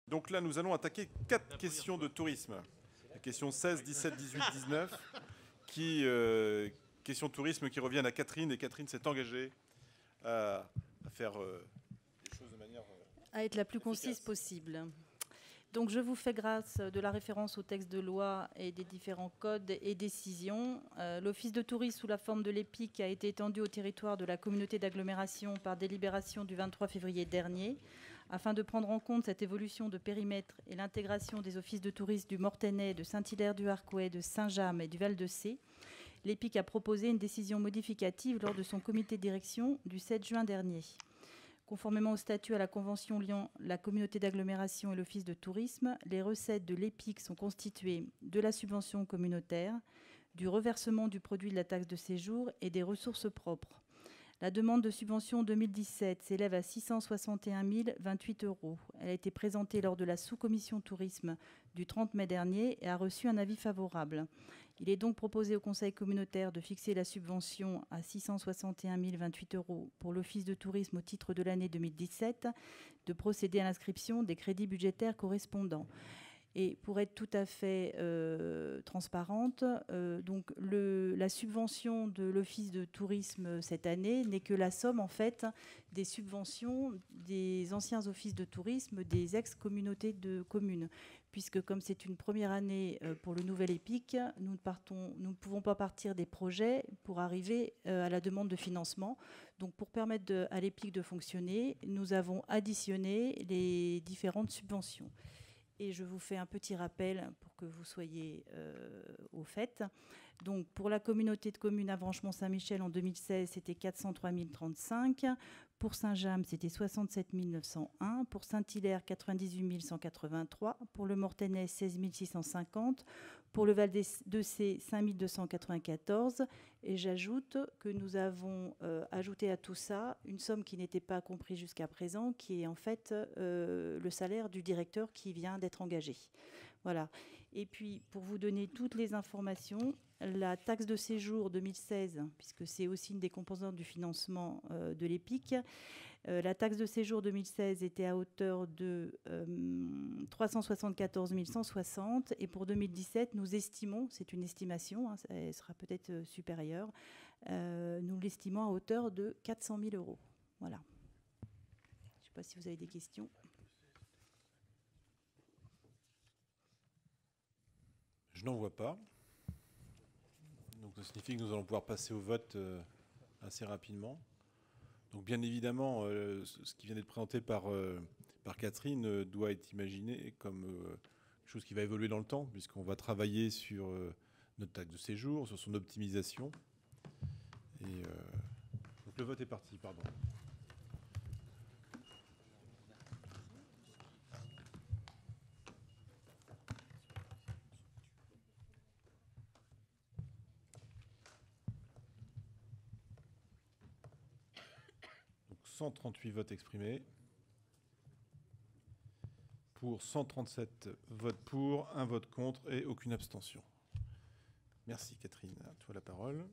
Donc là, nous allons attaquer 4 questions de tourisme. Les questions 16, 17, 18, 19, questions de tourisme qui reviennent à Catherine. Et Catherine s'est engagée à faire les choses de manière à être la plus efficace. concise possible. Donc je vous fais grâce de la référence au texte de loi et des différents codes et décisions. L'office de tourisme sous la forme de l'EPIC a été étendu au territoire de la communauté d'agglomération par délibération du 23 février dernier. Afin de prendre en compte cette évolution de périmètre et l'intégration des offices de tourisme du Mortainais, de Saint-Hilaire-du-Harcouët, de Saint-James et du Val-de-Sée, l'EPIC a proposé une décision modificative lors de son comité de direction du 7 juin dernier. Conformément au statut à la convention liant la communauté d'agglomération et l'office de tourisme, les recettes de l'EPIC sont constituées de la subvention communautaire, du reversement du produit de la taxe de séjour et des ressources propres. La demande de subvention 2017 s'élève à 661 028 €. Elle a été présentée lors de la sous-commission tourisme du 30 mai dernier et a reçu un avis favorable. Il est donc proposé au Conseil communautaire de fixer la subvention à 661 028 € pour l'Office de tourisme au titre de l'année 2017, de procéder à l'inscription des crédits budgétaires correspondants. Et pour être tout à fait transparente, donc la subvention de l'Office de tourisme cette année n'est que la somme en fait des subventions des anciens offices de tourisme des ex-communautés de communes. Puisque comme c'est une première année pour le nouvel EPIC, nous ne pouvons pas partir des projets pour arriver à la demande de financement. Donc pour permettre à l'EPIC de fonctionner, nous avons additionné les différentes subventions. Et je vous fais un petit rappel pour que vous soyez au fait. Donc, pour la communauté de communes Avranches-Mont-Saint-Michel en 2016, c'était 403 035. Pour Saint-James, c'était 67 901. Pour Saint-Hilaire, 98 183. Pour le Mortainais, 16 650. Pour le Val-de-Sée, 5 294. Et j'ajoute que nous avons ajouté à tout ça une somme qui n'était pas comprise jusqu'à présent, qui est en fait le salaire du directeur qui vient d'être engagé. Voilà. Et puis, pour vous donner toutes les informations, la taxe de séjour 2016, puisque c'est aussi une des composantes du financement de l'EPIC, la taxe de séjour 2016 était à hauteur de 374 160. Et pour 2017, nous estimons, c'est une estimation, elle sera peut-être supérieure, nous l'estimons à hauteur de 400 000 €. Voilà. Je ne sais pas si vous avez des questions. Je n'en vois pas. Donc ça signifie que nous allons pouvoir passer au vote assez rapidement. Donc bien évidemment, ce qui vient d'être présenté par Catherine doit être imaginé comme quelque chose qui va évoluer dans le temps, puisqu'on va travailler sur notre taxe de séjour, sur son optimisation. Et donc le vote est parti, pardon. Donc 138 votes exprimés. Pour 137 votes pour, 1 vote contre et aucune abstention. Merci Catherine, à toi la parole.